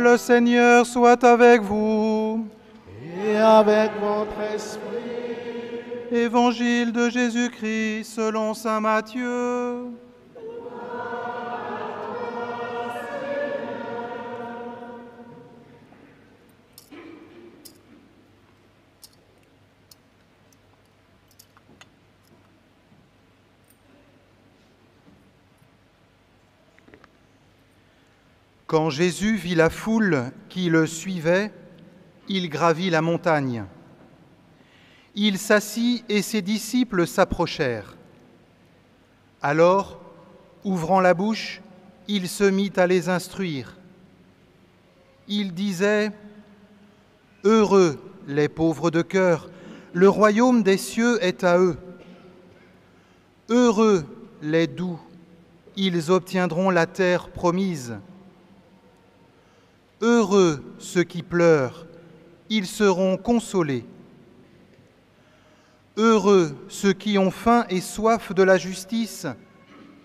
Le Seigneur soit avec vous. Et avec votre esprit. Évangile de Jésus-Christ selon saint Matthieu. Quand Jésus vit la foule qui le suivait, il gravit la montagne. Il s'assit et ses disciples s'approchèrent. Alors, ouvrant la bouche, il se mit à les instruire. Il disait : « Heureux les pauvres de cœur, le royaume des cieux est à eux. Heureux les doux, ils obtiendront la terre promise. Heureux ceux qui pleurent, ils seront consolés. Heureux ceux qui ont faim et soif de la justice,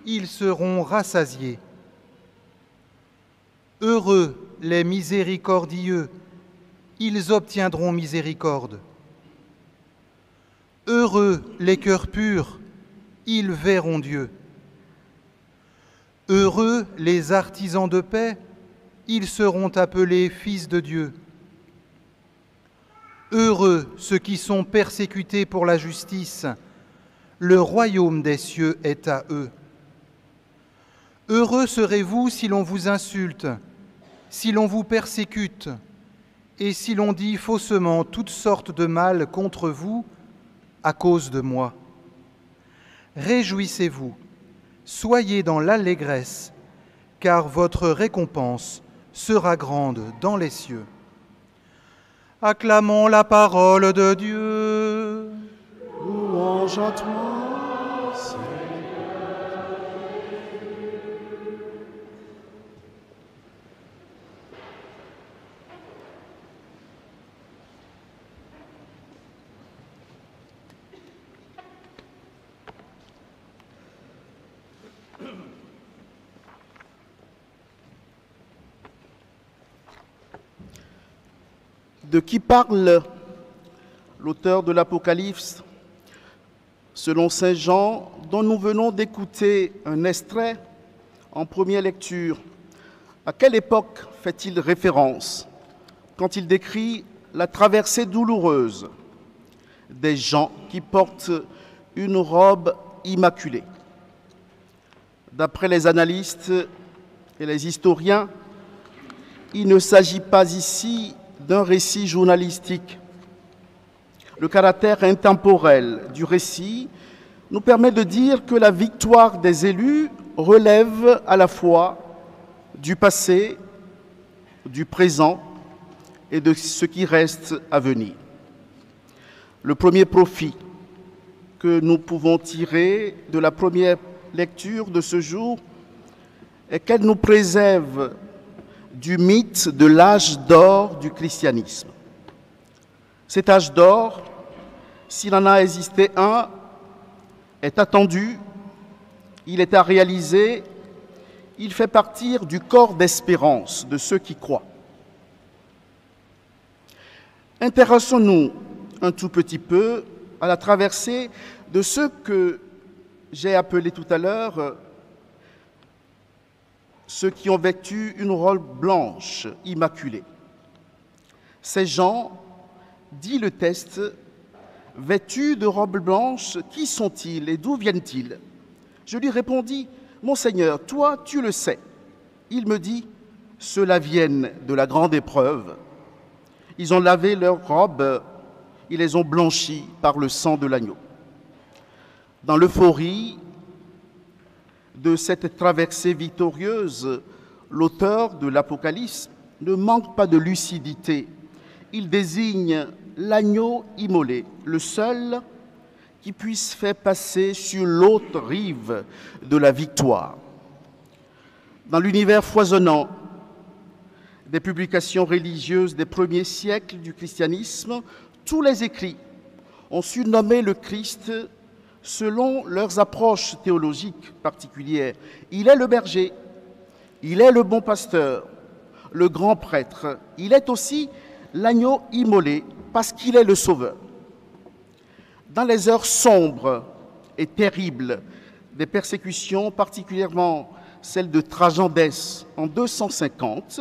ils seront rassasiés. Heureux les miséricordieux, ils obtiendront miséricorde. Heureux les cœurs purs, ils verront Dieu. Heureux les artisans de paix, ils seront appelés fils de Dieu. Heureux ceux qui sont persécutés pour la justice, le royaume des cieux est à eux. Heureux serez-vous si l'on vous insulte, si l'on vous persécute, et si l'on dit faussement toutes sortes de mal contre vous à cause de moi. Réjouissez-vous, soyez dans l'allégresse, car votre récompense sera grande dans les cieux. Acclamons la parole de Dieu. Louange à toi, Seigneur. De qui parle l'auteur de l'Apocalypse, selon saint Jean, dont nous venons d'écouter un extrait en première lecture? À quelle époque fait-il référence quand il décrit la traversée douloureuse des gens qui portent une robe immaculée? D'après les analystes et les historiens, il ne s'agit pas ici d'un récit journalistique. Le caractère intemporel du récit nous permet de dire que la victoire des élus relève à la fois du passé, du présent et de ce qui reste à venir. Le premier profit que nous pouvons tirer de la première lecture de ce jour est qu'elle nous préserve du mythe de l'âge d'or du christianisme. Cet âge d'or, s'il en a existé un, est attendu, il est à réaliser, il fait partir du corps d'espérance de ceux qui croient. Intéressons-nous un tout petit peu à la traversée de ceux que j'ai appelés tout à l'heure ceux qui ont vêtu une robe blanche, immaculée. Ces gens, dit le texte, vêtus de robes blanches, qui sont-ils et d'où viennent-ils? Je lui répondis, mon Seigneur, toi tu le sais. Il me dit, ceux-là viennent de la grande épreuve. Ils ont lavé leurs robes, ils les ont blanchies par le sang de l'agneau. Dans l'euphorie de cette traversée victorieuse, l'auteur de l'Apocalypse ne manque pas de lucidité. Il désigne l'agneau immolé, le seul qui puisse faire passer sur l'autre rive de la victoire. Dans l'univers foisonnant des publications religieuses des premiers siècles du christianisme, tous les écrits ont su nommer le Christ selon leurs approches théologiques particulières. Il est le berger, il est le bon pasteur, le grand prêtre. Il est aussi l'agneau immolé parce qu'il est le sauveur. Dans les heures sombres et terribles des persécutions, particulièrement celle de Trajan d'Est en 250,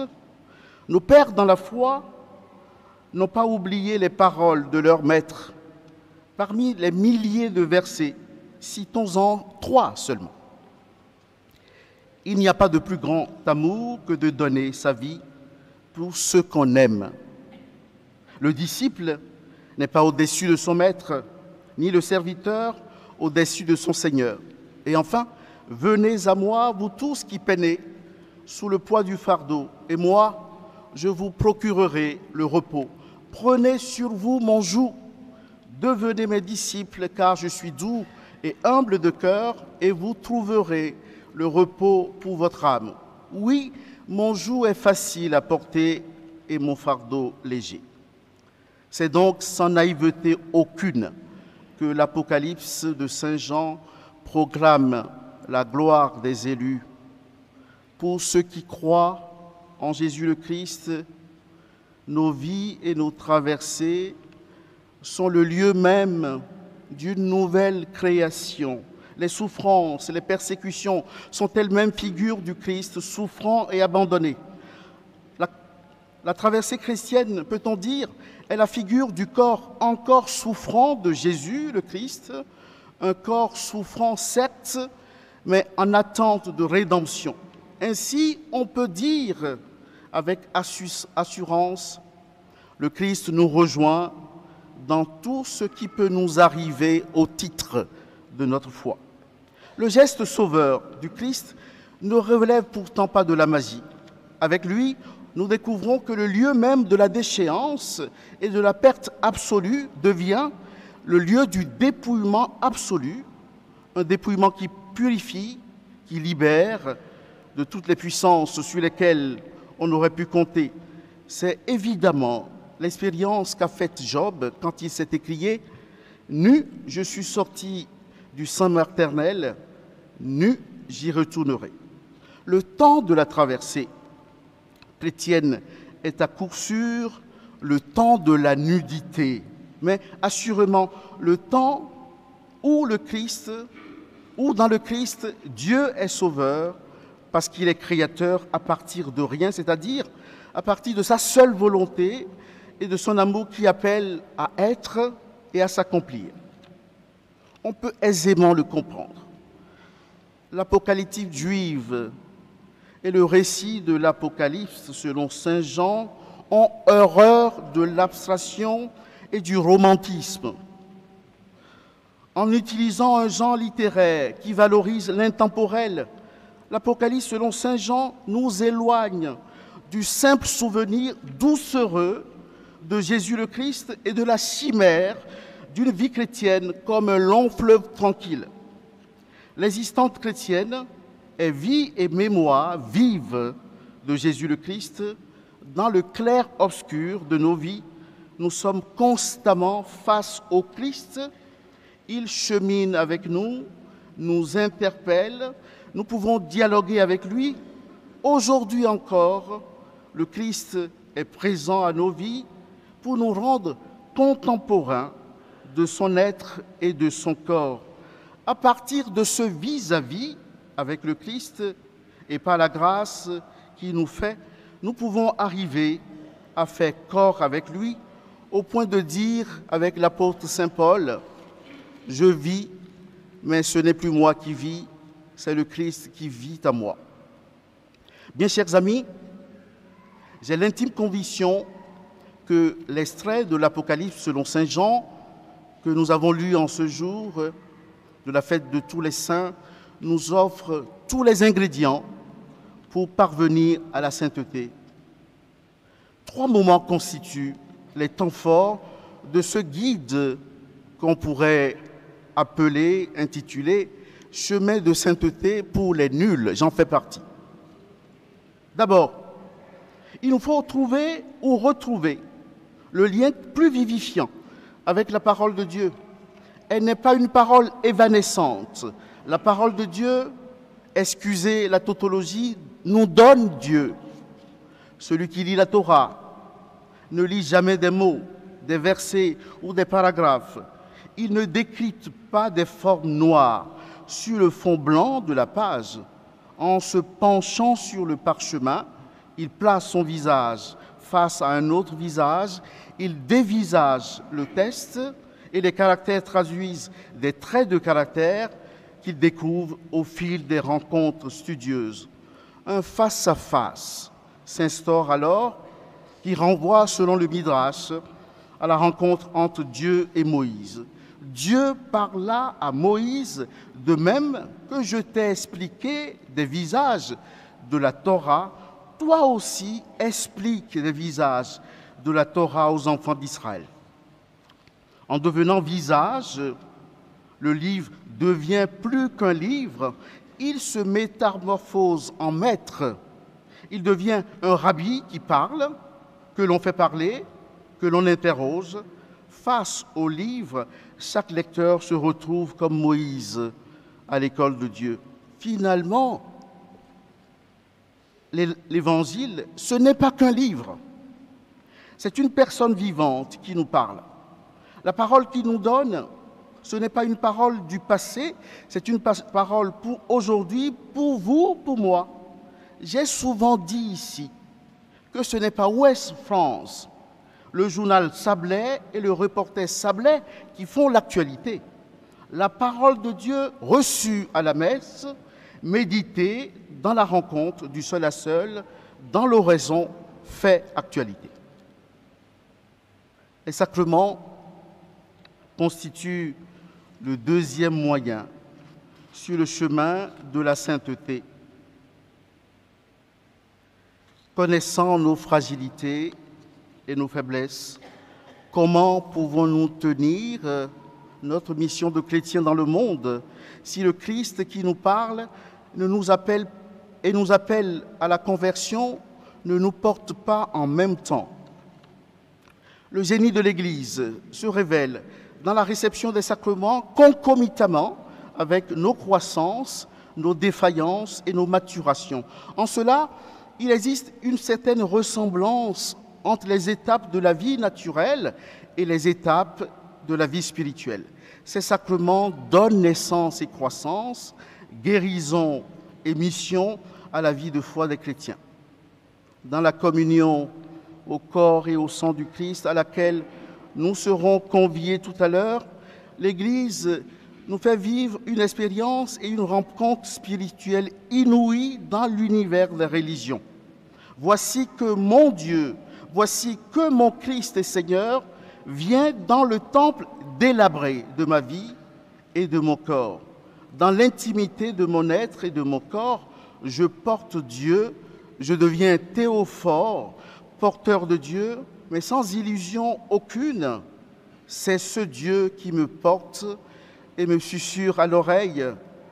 nos pères dans la foi n'ont pas oublié les paroles de leur maître. Parmi les milliers de versets, citons-en 3 seulement. Il n'y a pas de plus grand amour que de donner sa vie pour ceux qu'on aime. Le disciple n'est pas au-dessus de son maître, ni le serviteur au-dessus de son Seigneur. Et enfin, venez à moi, vous tous qui peinez sous le poids du fardeau, et moi, je vous procurerai le repos. Prenez sur vous mon joug, devenez mes disciples, car je suis doux et humble de cœur, et vous trouverez le repos pour votre âme. Oui, mon joug est facile à porter et mon fardeau léger. C'est donc sans naïveté aucune que l'Apocalypse de Saint Jean proclame la gloire des élus. Pour ceux qui croient en Jésus le Christ, nos vies et nos traversées sont le lieu même d'une nouvelle création. Les souffrances, les persécutions sont elles-mêmes figures du Christ souffrant et abandonné. La traversée chrétienne, peut-on dire, est la figure du corps encore souffrant de Jésus, le Christ, un corps souffrant certes, mais en attente de rédemption. Ainsi, on peut dire avec assurance, le Christ nous rejoint dans tout ce qui peut nous arriver au titre de notre foi. Le geste sauveur du Christ ne relève pourtant pas de la magie. Avec lui, nous découvrons que le lieu même de la déchéance et de la perte absolue devient le lieu du dépouillement absolu, un dépouillement qui purifie, qui libère de toutes les puissances sur lesquelles on aurait pu compter. C'est évidemment l'expérience qu'a faite Job quand il s'est écrié « Nu, je suis sorti du sein maternel, nu, j'y retournerai ». Le temps de la traversée chrétienne est à coup sûr le temps de la nudité, mais assurément le temps où dans le Christ, Dieu est sauveur parce qu'il est créateur à partir de rien, c'est-à-dire à partir de sa seule volonté et de son amour qui appelle à être et à s'accomplir. On peut aisément le comprendre. L'apocalyptique juive et le récit de l'Apocalypse, selon saint Jean, ont horreur de l'abstraction et du romantisme. En utilisant un genre littéraire qui valorise l'intemporel, l'Apocalypse, selon saint Jean, nous éloigne du simple souvenir doucereux de Jésus le Christ et de la chimère d'une vie chrétienne comme un long fleuve tranquille. L'existence chrétienne est vie et mémoire vive de Jésus le Christ. Dans le clair-obscur de nos vies, nous sommes constamment face au Christ. Il chemine avec nous, nous interpelle, nous pouvons dialoguer avec lui. Aujourd'hui encore, le Christ est présent à nos vies pour nous rendre contemporains de son être et de son corps. À partir de ce vis-à-vis avec le Christ et par la grâce qu'il nous fait, nous pouvons arriver à faire corps avec lui au point de dire avec l'apôtre Saint Paul, « Je vis, mais ce n'est plus moi qui vis, c'est le Christ qui vit en moi. » Bien, chers amis, j'ai l'intime conviction que l'extrait de l'Apocalypse selon saint Jean que nous avons lu en ce jour de la fête de tous les saints nous offre tous les ingrédients pour parvenir à la sainteté. 3 moments constituent les temps forts de ce guide qu'on pourrait appeler, intituler « Chemin de sainteté pour les nuls ». J'en fais partie. D'abord, il nous faut trouver ou retrouver le lien plus vivifiant avec la parole de Dieu. Elle n'est pas une parole évanescente. La parole de Dieu, excusez la tautologie, nous donne Dieu. Celui qui lit la Torah ne lit jamais des mots, des versets ou des paragraphes. Il ne décrypte pas des formes noires sur le fond blanc de la page. En se penchant sur le parchemin, il place son visage face à un autre visage, il dévisage le texte et les caractères traduisent des traits de caractère qu'il découvre au fil des rencontres studieuses. Un face-à-face s'instaure alors qui renvoie, selon le Midrash, à la rencontre entre Dieu et Moïse. Dieu parla à Moïse de même que je t'ai expliqué des visages de la Torah, toi aussi explique les visages de la Torah aux enfants d'Israël. En devenant visage, le livre devient plus qu'un livre, il se métamorphose en maître. Il devient un rabbi qui parle, que l'on fait parler, que l'on interroge. Face au livre, chaque lecteur se retrouve comme Moïse à l'école de Dieu. Finalement, l'Évangile, ce n'est pas qu'un livre. C'est une personne vivante qui nous parle. La parole qu'il nous donne, ce n'est pas une parole du passé, c'est une parole pour aujourd'hui, pour vous, pour moi. J'ai souvent dit ici que ce n'est pas Ouest France, le journal Sablé et le reporter Sablé qui font l'actualité. La parole de Dieu reçue à la messe, méditée dans la rencontre du seul à seul, dans l'oraison, fait actualité. Les sacrements constituent le deuxième moyen sur le chemin de la sainteté. Connaissant nos fragilités et nos faiblesses, comment pouvons-nous tenir notre mission de chrétien dans le monde si le Christ qui nous parle nous appelle à la conversion ne nous porte pas en même temps? Le génie de l'Église se révèle dans la réception des sacrements concomitamment avec nos croissances, nos défaillances et nos maturations. En cela, il existe une certaine ressemblance entre les étapes de la vie naturelle et les étapes de la vie spirituelle. Ces sacrements donnent naissance et croissance, guérison et mission à la vie de foi des chrétiens. Dans la communion au corps et au sang du Christ, à laquelle nous serons conviés tout à l'heure, l'Église nous fait vivre une expérience et une rencontre spirituelle inouïe dans l'univers des religions. Voici que mon Dieu, voici que mon Christ et Seigneur vient dans le temple délabré de ma vie et de mon corps. Dans l'intimité de mon être et de mon corps, je porte Dieu, je deviens théophore, porteur de Dieu, mais sans illusion aucune. C'est ce Dieu qui me porte et me susurre à l'oreille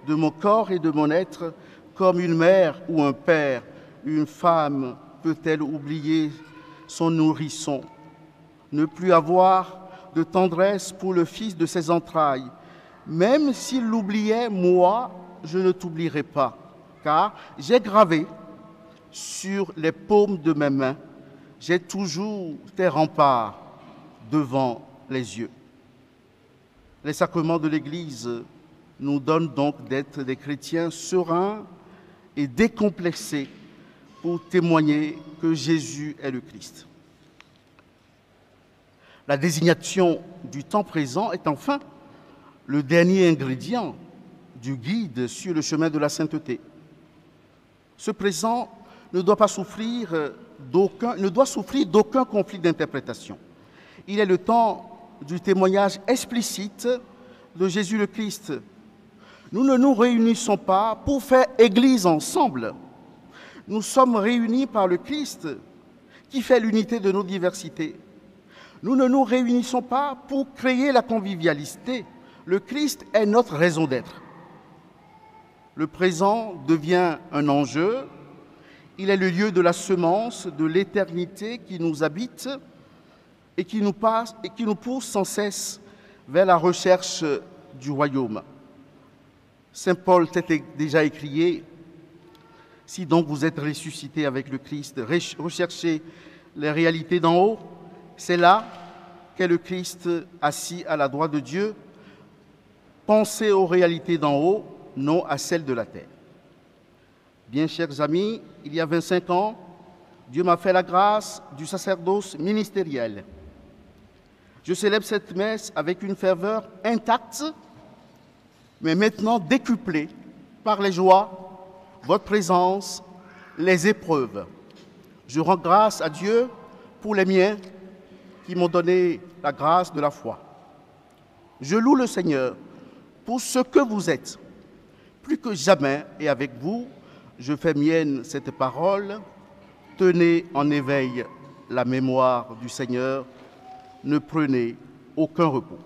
de mon corps et de mon être, comme une mère ou un père, une femme peut-elle oublier son nourrisson, ne plus avoir de tendresse pour le fils de ses entrailles. Même s'il l'oubliait, moi, je ne t'oublierai pas, car j'ai gravé sur les paumes de mes mains, j'ai toujours tes remparts devant les yeux. Les sacrements de l'Église nous donnent donc d'être des chrétiens sereins et décomplexés pour témoigner que Jésus est le Christ. La désignation du temps présent est enfin le dernier ingrédient du guide sur le chemin de la sainteté. Ce présent ne doit souffrir d'aucun conflit d'interprétation. Il est le temps du témoignage explicite de Jésus le Christ. Nous ne nous réunissons pas pour faire Église ensemble. Nous sommes réunis par le Christ qui fait l'unité de nos diversités. Nous ne nous réunissons pas pour créer la convivialité. Le Christ est notre raison d'être. Le présent devient un enjeu. Il est le lieu de la semence, de l'éternité qui nous habite et qui nous pousse sans cesse vers la recherche du royaume. Saint Paul t'a déjà écrié Si donc vous êtes ressuscités avec le Christ, recherchez les réalités d'en haut. C'est là qu'est le Christ assis à la droite de Dieu. Pensez aux réalités d'en haut, non à celles de la terre. Bien, chers amis, il y a 25 ans, Dieu m'a fait la grâce du sacerdoce ministériel. Je célèbre cette messe avec une ferveur intacte, mais maintenant décuplée par les joies, votre présence, les épreuves. Je rends grâce à Dieu pour les miens qui m'ont donné la grâce de la foi. Je loue le Seigneur pour ce que vous êtes. Plus que jamais, et avec vous, je fais mienne cette parole. Tenez en éveil la mémoire du Seigneur. Ne prenez aucun repos.